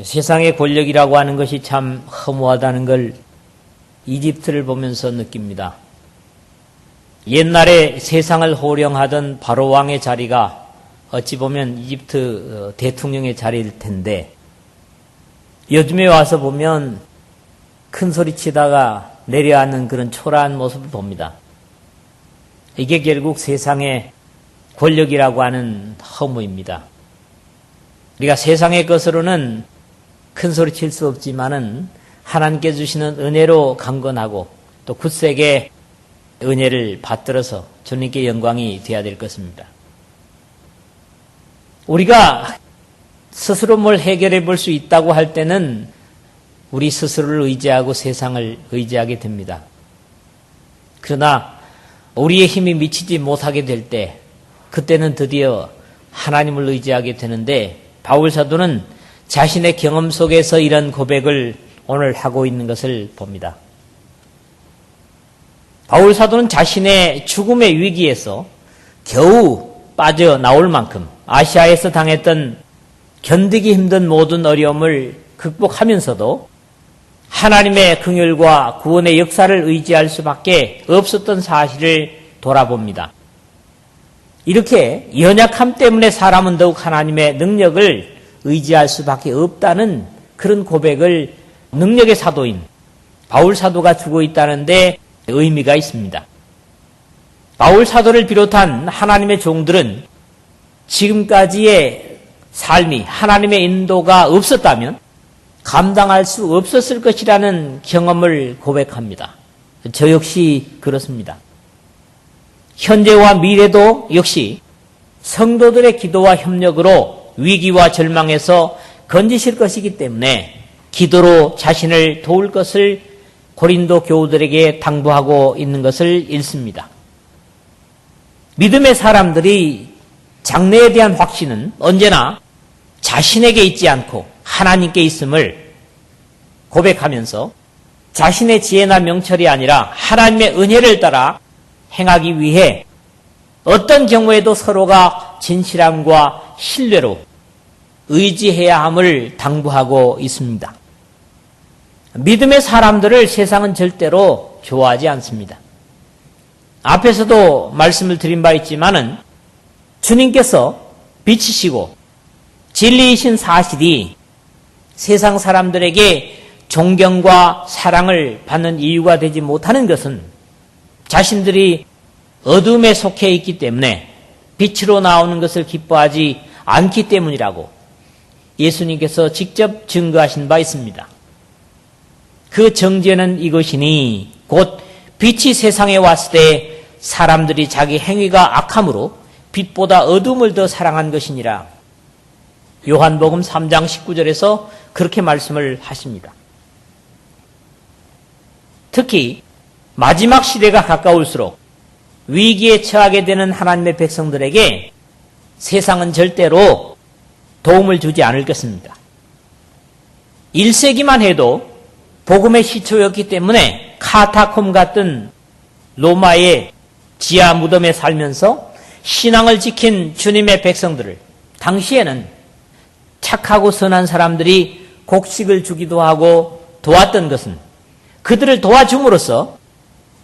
세상의 권력이라고 하는 것이 참 허무하다는 걸 이집트를 보면서 느낍니다. 옛날에 세상을 호령하던 바로 왕의 자리가 어찌 보면 이집트 대통령의 자리일 텐데 요즘에 와서 보면 큰 소리 치다가 내려앉는 그런 초라한 모습을 봅니다. 이게 결국 세상의 권력이라고 하는 허무입니다. 우리가 세상의 것으로는 큰 소리 칠 수 없지만은 하나님께 주시는 은혜로 강건하고 또 굳세게 은혜를 받들어서 주님께 영광이 되어야 될 것입니다. 우리가 스스로 뭘 해결해 볼 수 있다고 할 때는 우리 스스로를 의지하고 세상을 의지하게 됩니다. 그러나 우리의 힘이 미치지 못하게 될 때 그때는 드디어 하나님을 의지하게 되는데 바울 사도는 자신의 경험 속에서 이런 고백을 오늘 하고 있는 것을 봅니다. 바울 사도는 자신의 죽음의 위기에서 겨우 빠져나올 만큼 아시아에서 당했던 견디기 힘든 모든 어려움을 극복하면서도 하나님의 긍휼과 구원의 역사를 의지할 수밖에 없었던 사실을 돌아봅니다. 이렇게 연약함 때문에 사람은 더욱 하나님의 능력을 의지할 수밖에 없다는 그런 고백을 능력의 사도인 바울 사도가 주고 있다는데 의미가 있습니다. 바울 사도를 비롯한 하나님의 종들은 지금까지의 삶이 하나님의 인도가 없었다면 감당할 수 없었을 것이라는 경험을 고백합니다. 저 역시 그렇습니다. 현재와 미래도 역시 성도들의 기도와 협력으로 위기와 절망에서 건지실 것이기 때문에 기도로 자신을 도울 것을 고린도 교우들에게 당부하고 있는 것을 읽습니다. 믿음의 사람들이 장래에 대한 확신은 언제나 자신에게 있지 않고 하나님께 있음을 고백하면서 자신의 지혜나 명철이 아니라 하나님의 은혜를 따라 행하기 위해 어떤 경우에도 서로가 진실함과 신뢰로 의지해야 함을 당부하고 있습니다. 믿음의 사람들을 세상은 절대로 좋아하지 않습니다. 앞에서도 말씀을 드린 바 있지만은 주님께서 빛이시고 진리이신 사실이 세상 사람들에게 존경과 사랑을 받는 이유가 되지 못하는 것은 자신들이 어둠에 속해 있기 때문에 빛으로 나오는 것을 기뻐하지 않기 때문이라고 예수님께서 직접 증거하신 바 있습니다. 그 정죄는 이것이니 곧 빛이 세상에 왔을 때 사람들이 자기 행위가 악함으로 빛보다 어둠을 더 사랑한 것이니라. 요한복음 3장 19절에서 그렇게 말씀을 하십니다. 특히 마지막 시대가 가까울수록 위기에 처하게 되는 하나님의 백성들에게 세상은 절대로 도움을 주지 않을 것입니다. 1세기만 해도 복음의 시초였기 때문에 카타콤 같은 로마의 지하 무덤에 살면서 신앙을 지킨 주님의 백성들을 당시에는 착하고 선한 사람들이 곡식을 주기도 하고 도왔던 것은 그들을 도와줌으로써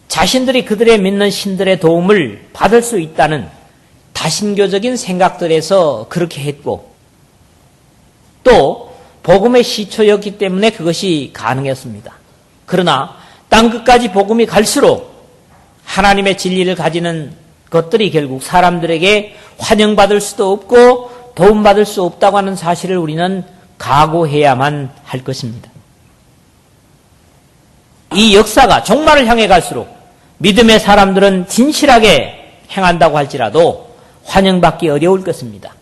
자신들이 그들의 믿는 신들의 도움을 받을 수 있다는 다신교적인 생각들에서 그렇게 했고 또 복음의 시초였기 때문에 그것이 가능했습니다. 그러나 땅끝까지 복음이 갈수록 하나님의 진리를 가지는 것들이 결국 사람들에게 환영받을 수도 없고 도움받을 수 없다고 하는 사실을 우리는 각오해야만 할 것입니다. 이 역사가 종말을 향해 갈수록 믿음의 사람들은 진실하게 행한다고 할지라도 환영받기 어려울 것입니다.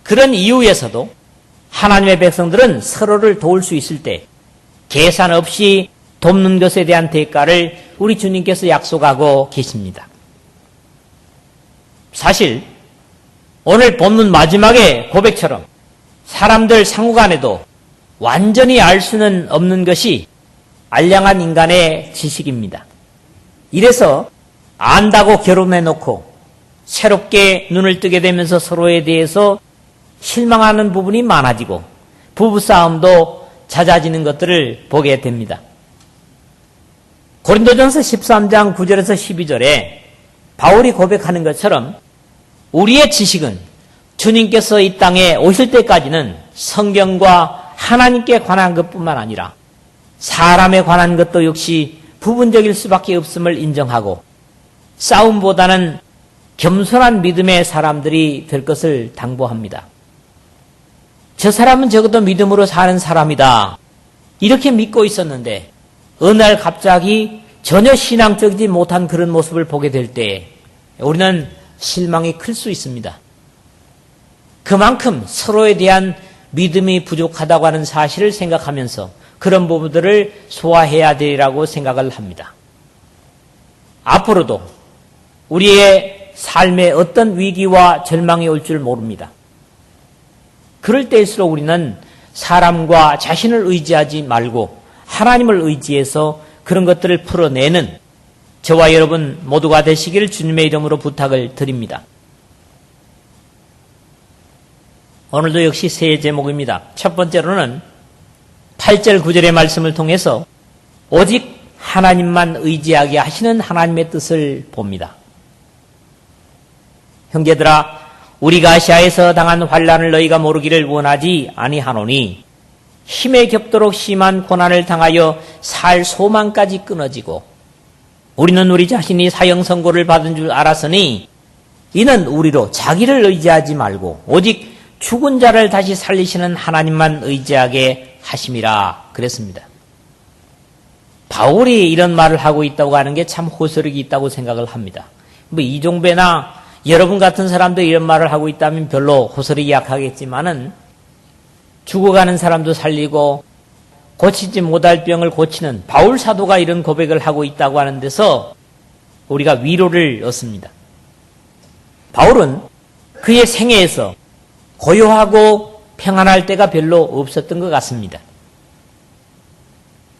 그런 이유에서도 하나님의 백성들은 서로를 도울 수 있을 때 계산 없이 돕는 것에 대한 대가를 우리 주님께서 약속하고 계십니다. 사실 오늘 본문 마지막의 고백처럼 사람들 상호간에도 완전히 알 수는 없는 것이 알량한 인간의 지식입니다. 이래서 안다고 결혼해놓고 새롭게 눈을 뜨게 되면서 서로에 대해서 실망하는 부분이 많아지고 부부싸움도 잦아지는 것들을 보게 됩니다. 고린도전서 13장 9절에서 12절에 바울이 고백하는 것처럼 우리의 지식은 주님께서 이 땅에 오실 때까지는 성경과 하나님께 관한 것뿐만 아니라 사람에 관한 것도 역시 부분적일 수밖에 없음을 인정하고 싸움보다는 겸손한 믿음의 사람들이 될 것을 당부합니다. 저 사람은 적어도 믿음으로 사는 사람이다. 이렇게 믿고 있었는데 어느 날 갑자기 전혀 신앙적이지 못한 그런 모습을 보게 될 때 우리는 실망이 클 수 있습니다. 그만큼 서로에 대한 믿음이 부족하다고 하는 사실을 생각하면서 그런 부분들을 소화해야 되리라고 생각을 합니다. 앞으로도 우리의 삶에 어떤 위기와 절망이 올 줄 모릅니다. 그럴 때일수록 우리는 사람과 자신을 의지하지 말고 하나님을 의지해서 그런 것들을 풀어내는 저와 여러분 모두가 되시기를 주님의 이름으로 부탁을 드립니다. 오늘도 역시 세 제목입니다. 첫 번째로는 8절 9절의 말씀을 통해서 오직 하나님만 의지하게 하시는 하나님의 뜻을 봅니다. 형제들아, 우리가 아시아에서 당한 환난을 너희가 모르기를 원하지 아니하노니 힘에 겹도록 심한 고난을 당하여 살 소망까지 끊어지고 우리는 우리 자신이 사형 선고를 받은 줄 알았으니 이는 우리로 자기를 의지하지 말고 오직 죽은 자를 다시 살리시는 하나님만 의지하게 하심이라 그랬습니다. 바울이 이런 말을 하고 있다고 하는 게 참 호소력이 있다고 생각을 합니다. 뭐 이종배나 여러분 같은 사람도 이런 말을 하고 있다면 별로 호소력이 약하겠지만은 죽어가는 사람도 살리고 고치지 못할 병을 고치는 바울 사도가 이런 고백을 하고 있다고 하는 데서 우리가 위로를 얻습니다. 바울은 그의 생애에서 고요하고 평안할 때가 별로 없었던 것 같습니다.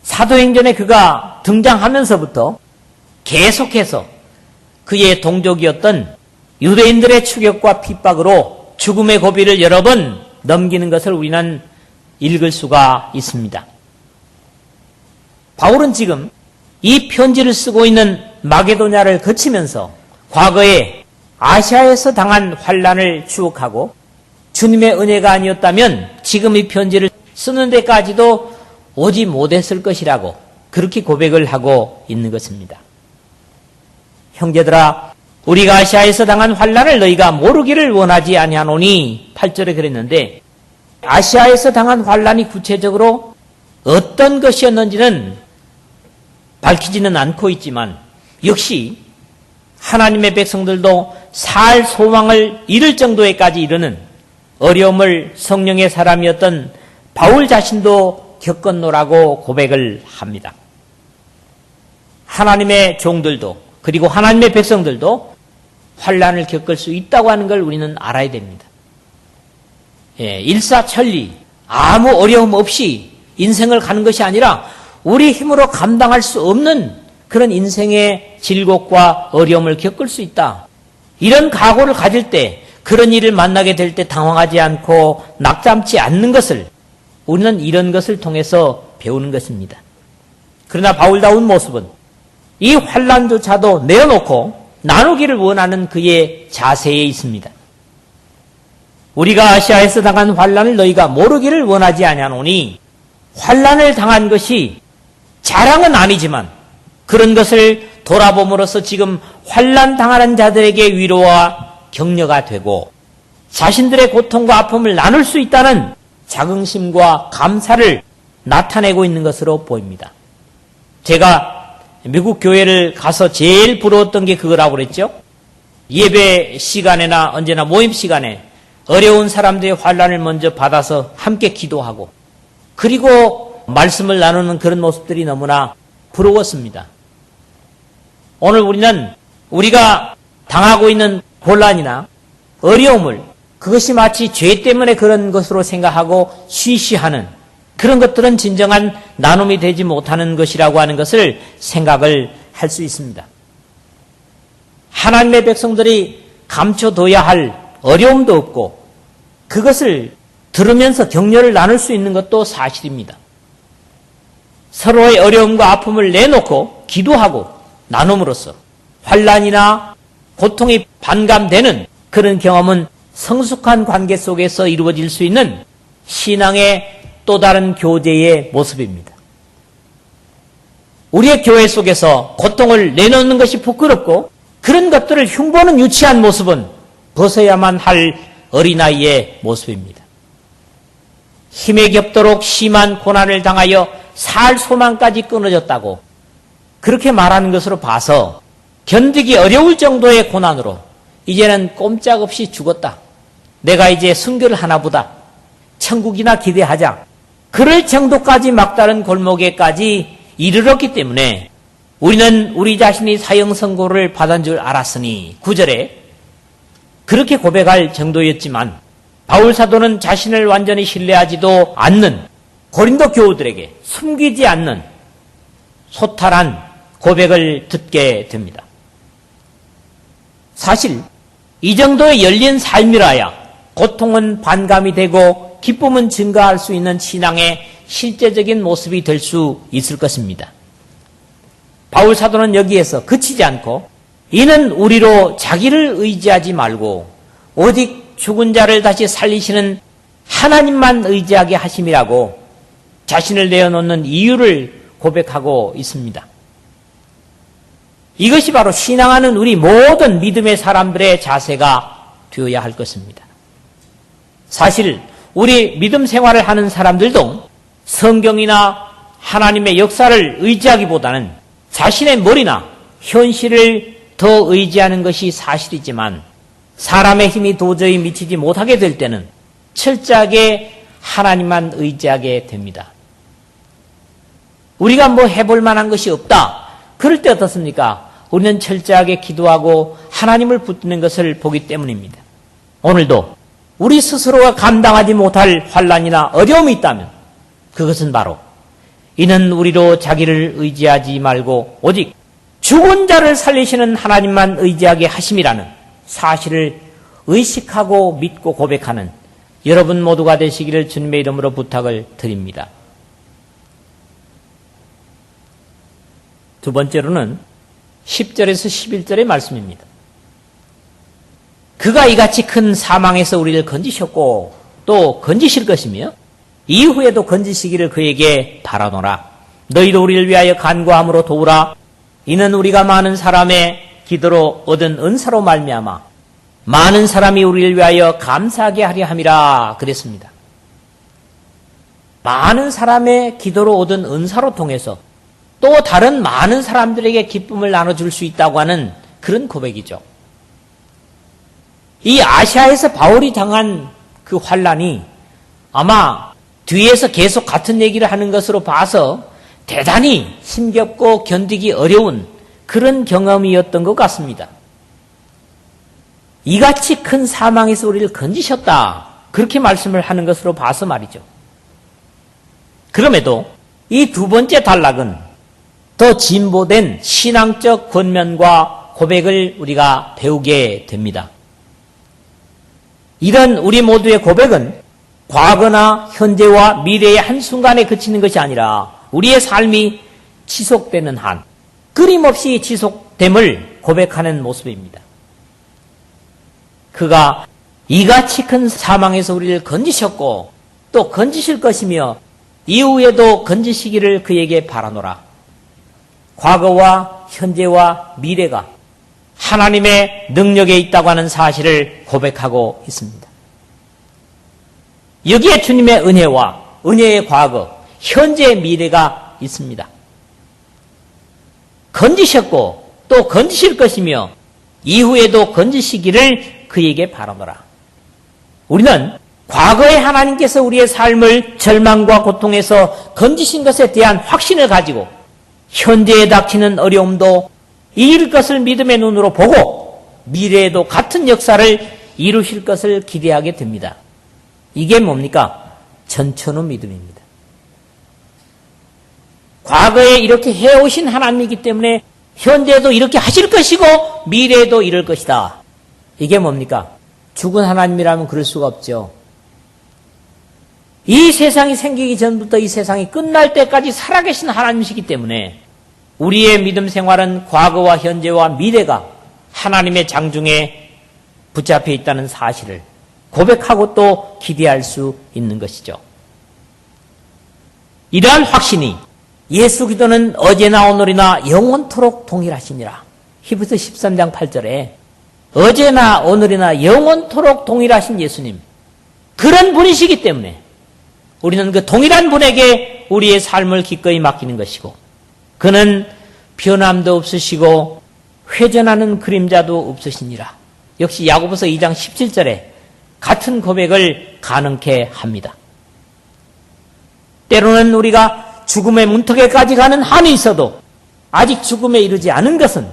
사도행전에 그가 등장하면서부터 계속해서 그의 동족이었던 유대인들의 추격과 핍박으로 죽음의 고비를 여러 번 넘기는 것을 우리는 읽을 수가 있습니다. 바울은 지금 이 편지를 쓰고 있는 마게도냐를 거치면서 과거에 아시아에서 당한 환난을 추억하고 주님의 은혜가 아니었다면 지금 이 편지를 쓰는 데까지도 오지 못했을 것이라고 그렇게 고백을 하고 있는 것입니다. 형제들아, 우리가 아시아에서 당한 환난을 너희가 모르기를 원하지 아니하노니 8절에 그랬는데 아시아에서 당한 환난이 구체적으로 어떤 것이었는지는 밝히지는 않고 있지만 역시 하나님의 백성들도 살 소망을 잃을 정도에까지 이르는 어려움을 성령의 사람이었던 바울 자신도 겪었노라고 고백을 합니다. 하나님의 종들도 그리고 하나님의 백성들도 환난을 겪을 수 있다고 하는 걸 우리는 알아야 됩니다. 일사천리 아무 어려움 없이 인생을 가는 것이 아니라 우리 힘으로 감당할 수 없는 그런 인생의 질곡과 어려움을 겪을 수 있다. 이런 각오를 가질 때 그런 일을 만나게 될 때 당황하지 않고 낙담치 않는 것을 우리는 이런 것을 통해서 배우는 것입니다. 그러나 바울다운 모습은 이 환난조차도 내어놓고 나누기를 원하는 그의 자세에 있습니다. 우리가 아시아에서 당한 환난을 너희가 모르기를 원하지 아니하노니 환난을 당한 것이 자랑은 아니지만 그런 것을 돌아봄으로써 지금 환난 당하는 자들에게 위로와 격려가 되고 자신들의 고통과 아픔을 나눌 수 있다는 자긍심과 감사를 나타내고 있는 것으로 보입니다. 제가 미국 교회를 가서 제일 부러웠던 게 그거라고 그랬죠. 예배 시간에나 언제나 모임 시간에 어려운 사람들의 환난을 먼저 받아서 함께 기도하고 그리고 말씀을 나누는 그런 모습들이 너무나 부러웠습니다. 오늘 우리는 우리가 당하고 있는 곤란이나 어려움을 그것이 마치 죄 때문에 그런 것으로 생각하고 쉬쉬하는 그런 것들은 진정한 나눔이 되지 못하는 것이라고 하는 것을 생각을 할 수 있습니다. 하나님의 백성들이 감춰둬야 할 어려움도 없고 그것을 들으면서 격려를 나눌 수 있는 것도 사실입니다. 서로의 어려움과 아픔을 내놓고 기도하고 나눔으로써 환난이나 고통이 반감되는 그런 경험은 성숙한 관계 속에서 이루어질 수 있는 신앙의 또 다른 교제의 모습입니다. 우리의 교회 속에서 고통을 내놓는 것이 부끄럽고 그런 것들을 흉보는 유치한 모습은 벗어야만 할 어린아이의 모습입니다. 힘에 겹도록 심한 고난을 당하여 살 소망까지 끊어졌다고 그렇게 말하는 것으로 봐서 견디기 어려울 정도의 고난으로 이제는 꼼짝없이 죽었다. 내가 이제 순교를 하나보다. 천국이나 기대하자. 그럴 정도까지 막다른 골목에까지 이르렀기 때문에 우리는 우리 자신이 사형 선고를 받은 줄 알았으니 9절에 그렇게 고백할 정도였지만 바울 사도는 자신을 완전히 신뢰하지도 않는 고린도 교우들에게 숨기지 않는 소탈한 고백을 듣게 됩니다. 사실 이 정도의 열린 삶이라야 고통은 반감이 되고 기쁨은 증가할 수 있는 신앙의 실제적인 모습이 될 수 있을 것입니다. 바울 사도는 여기에서 그치지 않고 이는 우리로 자기를 의지하지 말고 오직 죽은 자를 다시 살리시는 하나님만 의지하게 하심이라고 자신을 내어놓는 이유를 고백하고 있습니다. 이것이 바로 신앙하는 우리 모든 믿음의 사람들의 자세가 되어야 할 것입니다. 사실 우리 믿음 생활을 하는 사람들도 성경이나 하나님의 역사를 의지하기보다는 자신의 머리나 현실을 더 의지하는 것이 사실이지만 사람의 힘이 도저히 미치지 못하게 될 때는 철저하게 하나님만 의지하게 됩니다. 우리가 뭐 해볼 만한 것이 없다. 그럴 때 어떻습니까? 우리는 철저하게 기도하고 하나님을 붙드는 것을 보기 때문입니다. 오늘도 우리 스스로가 감당하지 못할 환난이나 어려움이 있다면 그것은 바로 이는 우리로 자기를 의지하지 말고 오직 죽은 자를 살리시는 하나님만 의지하게 하심이라는 사실을 의식하고 믿고 고백하는 여러분 모두가 되시기를 주님의 이름으로 부탁을 드립니다. 두 번째로는 10절에서 11절의 말씀입니다. 그가 이같이 큰 사망에서 우리를 건지셨고 또 건지실 것이며 이후에도 건지시기를 그에게 바라노라. 너희도 우리를 위하여 간구함으로 도우라. 이는 우리가 많은 사람의 기도로 얻은 은사로 말미암아 많은 사람이 우리를 위하여 감사하게 하려 함이라 그랬습니다. 많은 사람의 기도로 얻은 은사로 통해서 또 다른 많은 사람들에게 기쁨을 나눠줄 수 있다고 하는 그런 고백이죠. 이 아시아에서 바울이 당한 그 환난이 아마 뒤에서 계속 같은 얘기를 하는 것으로 봐서 대단히 힘겹고 견디기 어려운 그런 경험이었던 것 같습니다. 이같이 큰 사망에서 우리를 건지셨다. 그렇게 말씀을 하는 것으로 봐서 말이죠. 그럼에도 이 두 번째 단락은 더 진보된 신앙적 권면과 고백을 우리가 배우게 됩니다. 이런 우리 모두의 고백은 과거나 현재와 미래의 한순간에 그치는 것이 아니라 우리의 삶이 지속되는 한 끊임없이 지속됨을 고백하는 모습입니다. 그가 이같이 큰 사망에서 우리를 건지셨고 또 건지실 것이며 이후에도 건지시기를 그에게 바라노라. 과거와 현재와 미래가 하나님의 능력에 있다고 하는 사실을 고백하고 있습니다. 여기에 주님의 은혜와 은혜의 과거, 현재의 미래가 있습니다. 건지셨고 또 건지실 것이며 이후에도 건지시기를 그에게 바라노라. 우리는 과거에 하나님께서 우리의 삶을 절망과 고통에서 건지신 것에 대한 확신을 가지고 현재에 닥치는 어려움도 이룰 것을 믿음의 눈으로 보고 미래에도 같은 역사를 이루실 것을 기대하게 됩니다. 이게 뭡니까? 전천후 믿음입니다. 과거에 이렇게 해오신 하나님이기 때문에 현재도 이렇게 하실 것이고 미래에도 이럴 것이다. 이게 뭡니까? 죽은 하나님이라면 그럴 수가 없죠. 이 세상이 생기기 전부터 이 세상이 끝날 때까지 살아계신 하나님이시기 때문에 우리의 믿음 생활은 과거와 현재와 미래가 하나님의 장중에 붙잡혀 있다는 사실을 고백하고 또 기대할 수 있는 것이죠. 이러한 확신이 예수 그리스도는 어제나 오늘이나 영원토록 동일하시니라. 히브리서 13장 8절에 어제나 오늘이나 영원토록 동일하신 예수님, 그런 분이시기 때문에 우리는 그 동일한 분에게 우리의 삶을 기꺼이 맡기는 것이고, 그는 변함도 없으시고 회전하는 그림자도 없으시니라. 역시 야고보서 2장 17절에 같은 고백을 가능케 합니다. 때로는 우리가 죽음의 문턱에까지 가는 한이 있어도 아직 죽음에 이르지 않은 것은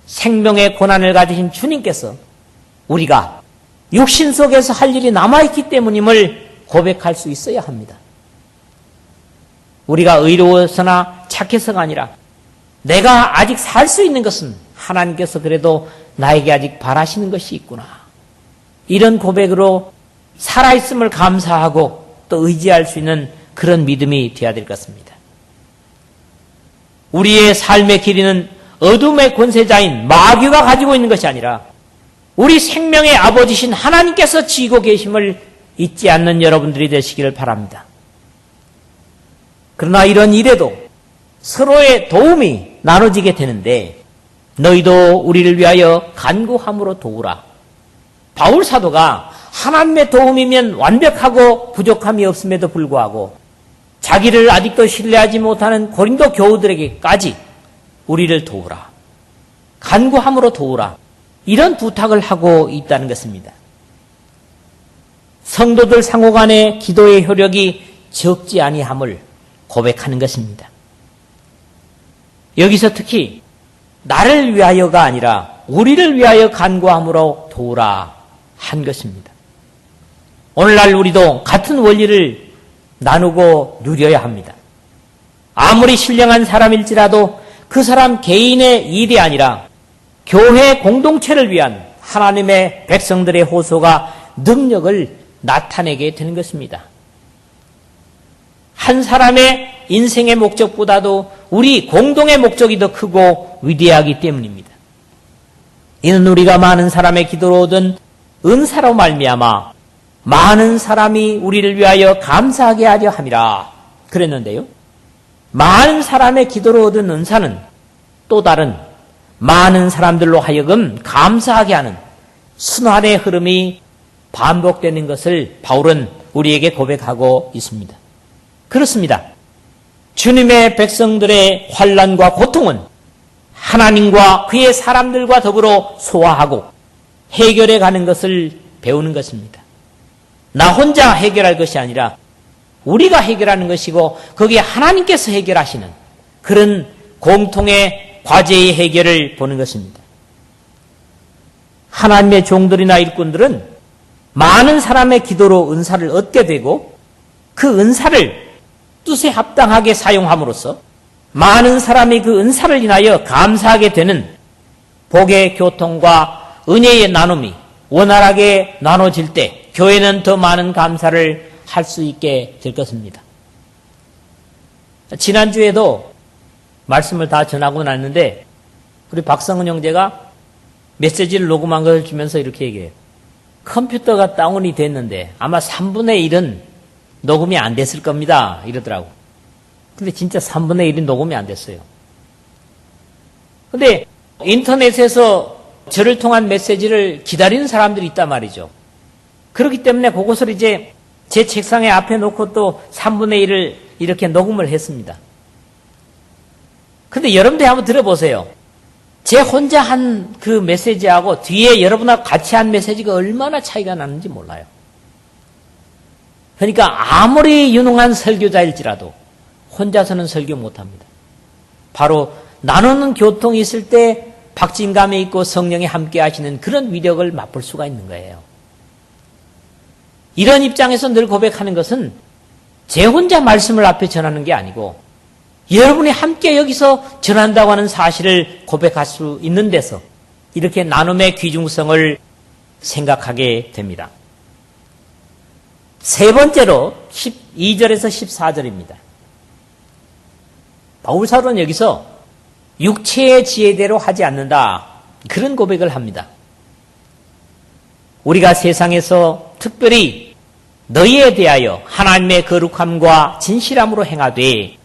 생명의 고난을 가지신 주님께서 우리가 육신 속에서 할 일이 남아있기 때문임을 고백할 수 있어야 합니다. 우리가 의로워서나 착해서가 아니라 내가 아직 살 수 있는 것은 하나님께서 그래도 나에게 아직 바라시는 것이 있구나. 이런 고백으로 살아있음을 감사하고 또 의지할 수 있는 그런 믿음이 되어야 될 것 같습니다. 우리의 삶의 길이는 어둠의 권세자인 마귀가 가지고 있는 것이 아니라 우리 생명의 아버지신 하나님께서 지고 계심을 잊지 않는 여러분들이 되시기를 바랍니다. 그러나 이런 일에도 서로의 도움이 나눠지게 되는데 너희도 우리를 위하여 간구함으로 도우라. 바울 사도가 하나님의 도움이면 완벽하고 부족함이 없음에도 불구하고 자기를 아직도 신뢰하지 못하는 고린도 교우들에게까지 우리를 도우라. 간구함으로 도우라. 이런 부탁을 하고 있다는 것입니다. 성도들 상호 간의 기도의 효력이 적지 아니함을 고백하는 것입니다. 여기서 특히 나를 위하여가 아니라 우리를 위하여 간구함으로 도우라 한 것입니다. 오늘날 우리도 같은 원리를 나누고 누려야 합니다. 아무리 신령한 사람일지라도 그 사람 개인의 일이 아니라 교회 공동체를 위한 하나님의 백성들의 호소가 능력을 나타내게 되는 것입니다. 한 사람의 인생의 목적보다도 우리 공동의 목적이 더 크고 위대하기 때문입니다. 이는 우리가 많은 사람의 기도로 얻은 은사로 말미암아 많은 사람이 우리를 위하여 감사하게 하려 함이라 그랬는데요. 많은 사람의 기도로 얻은 은사는 또 다른 많은 사람들로 하여금 감사하게 하는 순환의 흐름이 반복되는 것을 바울은 우리에게 고백하고 있습니다. 그렇습니다. 주님의 백성들의 환난과 고통은 하나님과 그의 사람들과 더불어 소화하고 해결해 가는 것을 배우는 것입니다. 나 혼자 해결할 것이 아니라 우리가 해결하는 것이고 거기에 하나님께서 해결하시는 그런 공통의 과제의 해결을 보는 것입니다. 하나님의 종들이나 일꾼들은 많은 사람의 기도로 은사를 얻게 되고 그 은사를 뜻에 합당하게 사용함으로써 많은 사람이 그 은사를 인하여 감사하게 되는 복의 교통과 은혜의 나눔이 원활하게 나눠질 때 교회는 더 많은 감사를 할 수 있게 될 것입니다. 지난주에도 말씀을 다 전하고 났는데 우리 박성은 형제가 메시지를 녹음한 것을 주면서 이렇게 얘기해요. 컴퓨터가 다운이 됐는데 아마 3분의 1은 녹음이 안 됐을 겁니다. 이러더라고. 근데 진짜 3분의 1이 녹음이 안 됐어요. 근데 인터넷에서 저를 통한 메시지를 기다리는 사람들이 있단 말이죠. 그렇기 때문에 그것을 이제 제 책상에 앞에 놓고 또 3분의 1을 이렇게 녹음을 했습니다. 근데 여러분들 한번 들어보세요. 제 혼자 한 그 메시지하고 뒤에 여러분하고 같이 한 메시지가 얼마나 차이가 나는지 몰라요. 그러니까 아무리 유능한 설교자일지라도 혼자서는 설교 못합니다. 바로 나누는 교통이 있을 때 박진감이 있고 성령이 함께 하시는 그런 위력을 맛볼 수가 있는 거예요. 이런 입장에서 늘 고백하는 것은 제 혼자 말씀을 앞에 전하는 게 아니고 여러분이 함께 여기서 전한다고 하는 사실을 고백할 수 있는 데서 이렇게 나눔의 귀중성을 생각하게 됩니다. 세 번째로 12절에서 14절입니다. 바울 사도는 여기서 육체의 지혜대로 하지 않는다. 그런 고백을 합니다. 우리가 세상에서 특별히 너희에 대하여 하나님의 거룩함과 진실함으로 행하되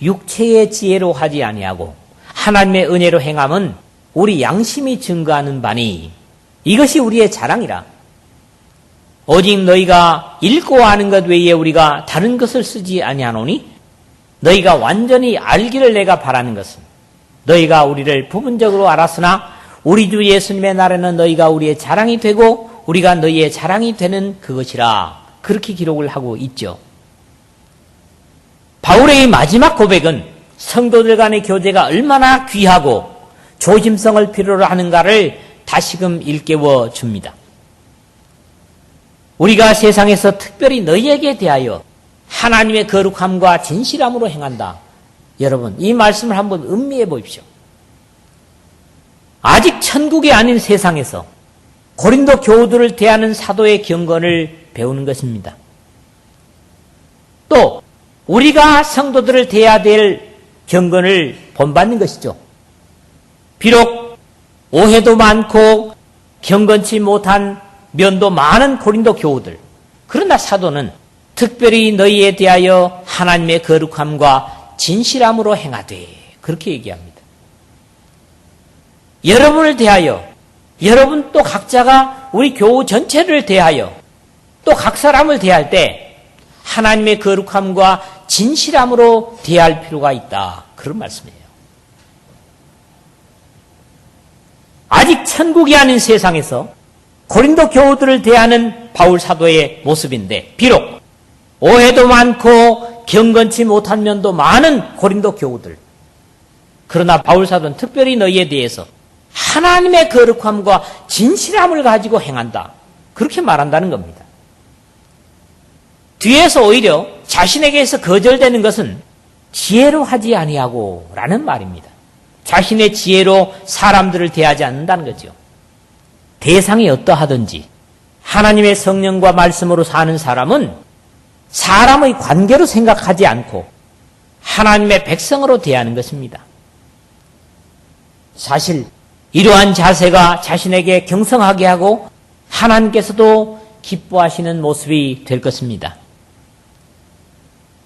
육체의 지혜로 하지 아니하고 하나님의 은혜로 행함은 우리 양심이 증거하는 바니 이것이 우리의 자랑이라. 오직 너희가 읽고 아는 것 외에 우리가 다른 것을 쓰지 아니하노니 너희가 완전히 알기를 내가 바라는 것은 너희가 우리를 부분적으로 알았으나 우리 주 예수님의 날에는 너희가 우리의 자랑이 되고 우리가 너희의 자랑이 되는 그것이라. 그렇게 기록을 하고 있죠. 바울의 이 마지막 고백은 성도들 간의 교제가 얼마나 귀하고 조심성을 필요로 하는가를 다시금 일깨워 줍니다. 우리가 세상에서 특별히 너희에게 대하여 하나님의 거룩함과 진실함으로 행한다. 여러분, 이 말씀을 한번 음미해 보십시오. 아직 천국이 아닌 세상에서 고린도 교우들을 대하는 사도의 경건을 배우는 것입니다. 또 우리가 성도들을 대해야 될 경건을 본받는 것이죠. 비록 오해도 많고 경건치 못한 면도 많은 고린도 교우들, 그러나 사도는 특별히 너희에 대하여 하나님의 거룩함과 진실함으로 행하되 그렇게 얘기합니다. 여러분을 대하여, 여러분 또 각자가 우리 교우 전체를 대하여 또 각 사람을 대할 때 하나님의 거룩함과 진실함으로 대할 필요가 있다. 그런 말씀이에요. 아직 천국이 아닌 세상에서 고린도 교우들을 대하는 바울 사도의 모습인데 비록 오해도 많고 경건치 못한 면도 많은 고린도 교우들, 그러나 바울 사도는 특별히 너희에 대해서 하나님의 거룩함과 진실함을 가지고 행한다. 그렇게 말한다는 겁니다. 뒤에서 오히려 자신에게서 거절되는 것은 지혜로 하지 아니하고 라는 말입니다. 자신의 지혜로 사람들을 대하지 않는다는 거죠. 대상이 어떠하든지 하나님의 성령과 말씀으로 사는 사람은 사람의 관계로 생각하지 않고 하나님의 백성으로 대하는 것입니다. 사실 이러한 자세가 자신에게 경성하게 하고 하나님께서도 기뻐하시는 모습이 될 것입니다.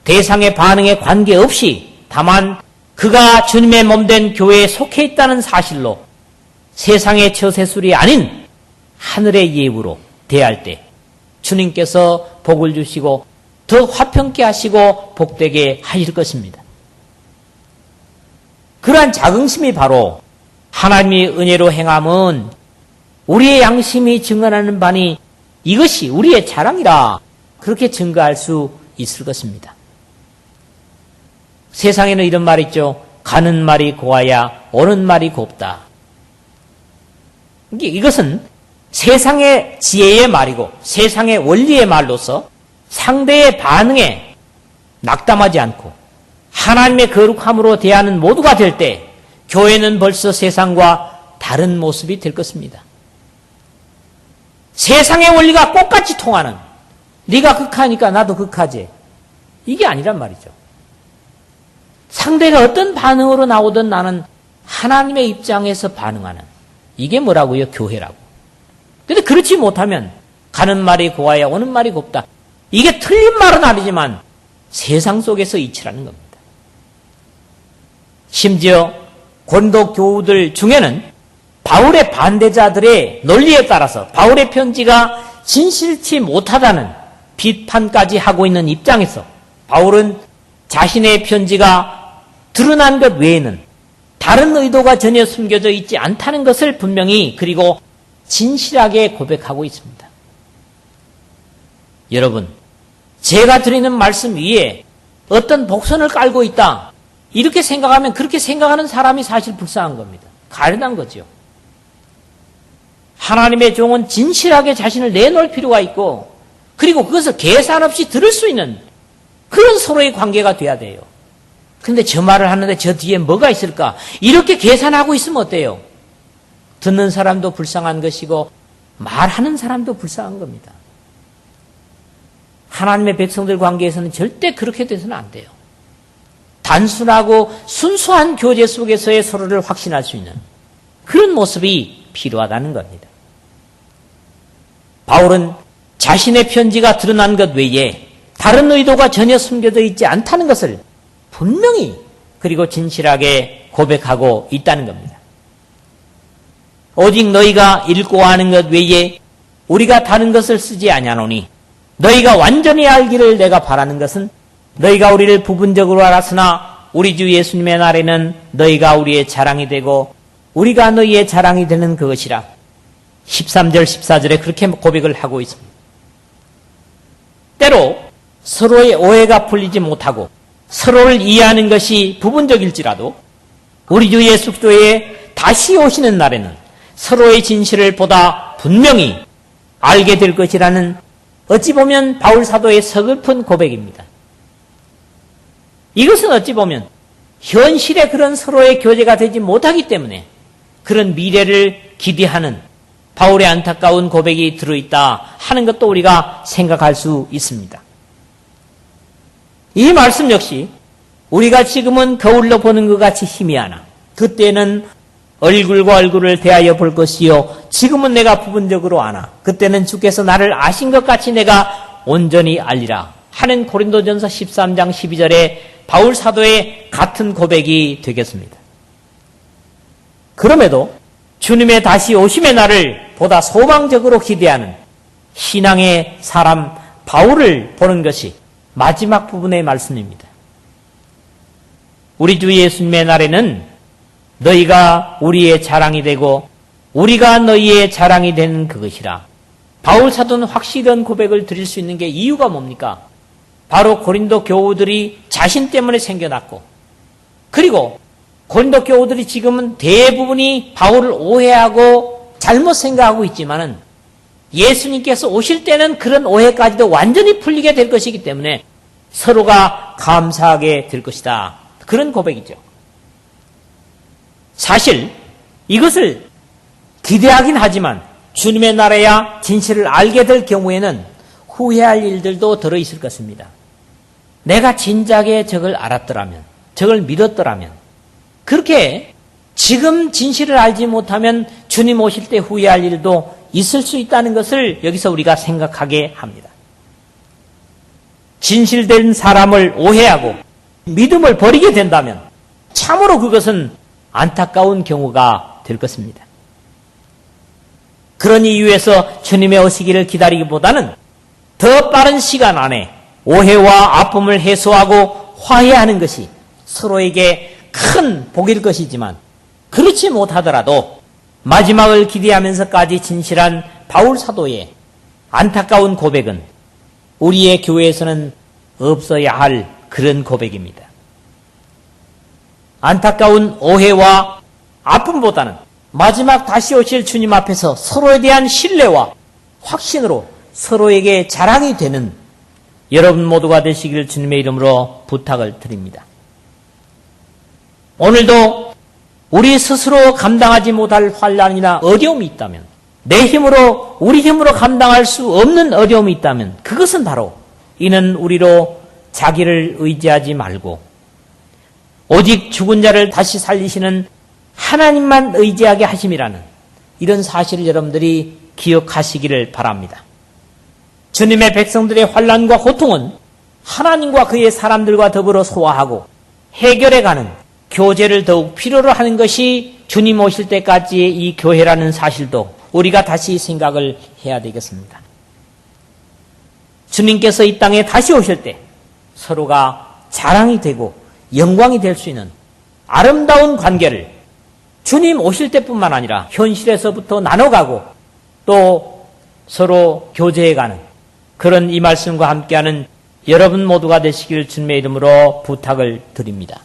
대상의 반응에 관계없이 다만 그가 주님의 몸된 교회에 속해 있다는 사실로 세상의 처세술이 아닌 하늘의 예우로 대할 때 주님께서 복을 주시고 더 화평케 하시고 복되게 하실 것입니다. 그러한 자긍심이 바로 하나님의 은혜로 행함은 우리의 양심이 증언하는 바니 이것이 우리의 자랑이라 그렇게 증거할 수 있을 것입니다. 세상에는 이런 말이 있죠. 가는 말이 고와야 오는 말이 곱다. 이것은 세상의 지혜의 말이고 세상의 원리의 말로서 상대의 반응에 낙담하지 않고 하나님의 거룩함으로 대하는 모두가 될 때 교회는 벌써 세상과 다른 모습이 될 것입니다. 세상의 원리가 똑같이 통하는, 네가 극하니까 나도 극하지, 이게 아니란 말이죠. 상대가 어떤 반응으로 나오든 나는 하나님의 입장에서 반응하는, 이게 뭐라고요? 교회라고. 그런데 그렇지 못하면 가는 말이 고와야 오는 말이 곱다. 이게 틀린 말은 아니지만 세상 속에서 이치라는 겁니다. 심지어 고린도 교우들 중에는 바울의 반대자들의 논리에 따라서 바울의 편지가 진실치 못하다는 비판까지 하고 있는 입장에서 바울은 자신의 편지가 드러난 것 외에는 다른 의도가 전혀 숨겨져 있지 않다는 것을 분명히 그리고 진실하게 고백하고 있습니다. 여러분, 제가 드리는 말씀 위에 어떤 복선을 깔고 있다, 이렇게 생각하면 그렇게 생각하는 사람이 사실 불쌍한 겁니다. 가련한 거죠. 하나님의 종은 진실하게 자신을 내놓을 필요가 있고 그리고 그것을 계산 없이 들을 수 있는 그런 서로의 관계가 돼야 돼요. 그런데 저 말을 하는데 저 뒤에 뭐가 있을까? 이렇게 계산하고 있으면 어때요? 듣는 사람도 불쌍한 것이고 말하는 사람도 불쌍한 겁니다. 하나님의 백성들 관계에서는 절대 그렇게 돼서는 안 돼요. 단순하고 순수한 교제 속에서의 서로를 확신할 수 있는 그런 모습이 필요하다는 겁니다. 바울은 자신의 편지가 드러난 것 외에 다른 의도가 전혀 숨겨져 있지 않다는 것을 분명히 그리고 진실하게 고백하고 있다는 겁니다. 오직 너희가 읽고 아는 것 외에 우리가 다른 것을 쓰지 아니하노니 너희가 완전히 알기를 내가 바라는 것은 너희가 우리를 부분적으로 알았으나 우리 주 예수님의 날에는 너희가 우리의 자랑이 되고 우리가 너희의 자랑이 되는 그것이라. 13절 14절에 그렇게 고백을 하고 있습니다. 때로 서로의 오해가 풀리지 못하고 서로를 이해하는 것이 부분적일지라도 우리 주 예수 그리스도의 다시 오시는 날에는 서로의 진실을 보다 분명히 알게 될 것이라는 어찌 보면 바울 사도의 서글픈 고백입니다. 이것은 어찌 보면 현실에 그런 서로의 교제가 되지 못하기 때문에 그런 미래를 기대하는 바울의 안타까운 고백이 들어있다 하는 것도 우리가 생각할 수 있습니다. 이 말씀 역시 우리가 지금은 거울로 보는 것 같이 희미하나 그때는 얼굴과 얼굴을 대하여 볼 것이요 지금은 내가 부분적으로 아나 그때는 주께서 나를 아신 것 같이 내가 온전히 알리라 하는 고린도전서 13장 12절에 바울 사도의 같은 고백이 되겠습니다. 그럼에도 주님의 다시 오심의 날을 보다 소망적으로 기대하는 신앙의 사람 바울을 보는 것이 마지막 부분의 말씀입니다. 우리 주 예수님의 날에는 너희가 우리의 자랑이 되고 우리가 너희의 자랑이 되는 그것이라. 바울 사도는 확실한 고백을 드릴 수 있는 게 이유가 뭡니까? 바로 고린도 교우들이 자신 때문에 생겨났고 그리고 고린도 교우들이 지금은 대부분이 바울을 오해하고 잘못 생각하고 있지만은 예수님께서 오실 때는 그런 오해까지도 완전히 풀리게 될 것이기 때문에 서로가 감사하게 될 것이다. 그런 고백이죠. 사실 이것을 기대하긴 하지만 주님의 나라야 진실을 알게 될 경우에는 후회할 일들도 들어있을 것입니다. 내가 진작에 저걸 알았더라면, 저걸 믿었더라면, 그렇게 지금 진실을 알지 못하면 주님 오실 때 후회할 일도 있을 수 있다는 것을 여기서 우리가 생각하게 합니다. 진실된 사람을 오해하고 믿음을 버리게 된다면 참으로 그것은 안타까운 경우가 될 것입니다. 그런 이유에서 주님의 오시기를 기다리기보다는 더 빠른 시간 안에 오해와 아픔을 해소하고 화해하는 것이 서로에게 큰 복일 것이지만 그렇지 못하더라도 마지막을 기대하면서까지 진실한 바울 사도의 안타까운 고백은 우리의 교회에서는 없어야 할 그런 고백입니다. 안타까운 오해와 아픔보다는 마지막 다시 오실 주님 앞에서 서로에 대한 신뢰와 확신으로 서로에게 자랑이 되는 여러분 모두가 되시기를 주님의 이름으로 부탁을 드립니다. 오늘도 우리 스스로 감당하지 못할 환난이나 어려움이 있다면 내 힘으로 우리 힘으로 감당할 수 없는 어려움이 있다면 그것은 바로 이는 우리로 자기를 의지하지 말고 오직 죽은 자를 다시 살리시는 하나님만 의지하게 하심이라는 이런 사실을 여러분들이 기억하시기를 바랍니다. 주님의 백성들의 환난과 고통은 하나님과 그의 사람들과 더불어 소화하고 해결해가는 교제를 더욱 필요로 하는 것이 주님 오실 때까지의 이 교회라는 사실도 우리가 다시 생각을 해야 되겠습니다. 주님께서 이 땅에 다시 오실 때 서로가 자랑이 되고 영광이 될 수 있는 아름다운 관계를 주님 오실 때뿐만 아니라 현실에서부터 나눠가고 또 서로 교제해가는 그런 이 말씀과 함께하는 여러분 모두가 되시길 주님의 이름으로 부탁을 드립니다.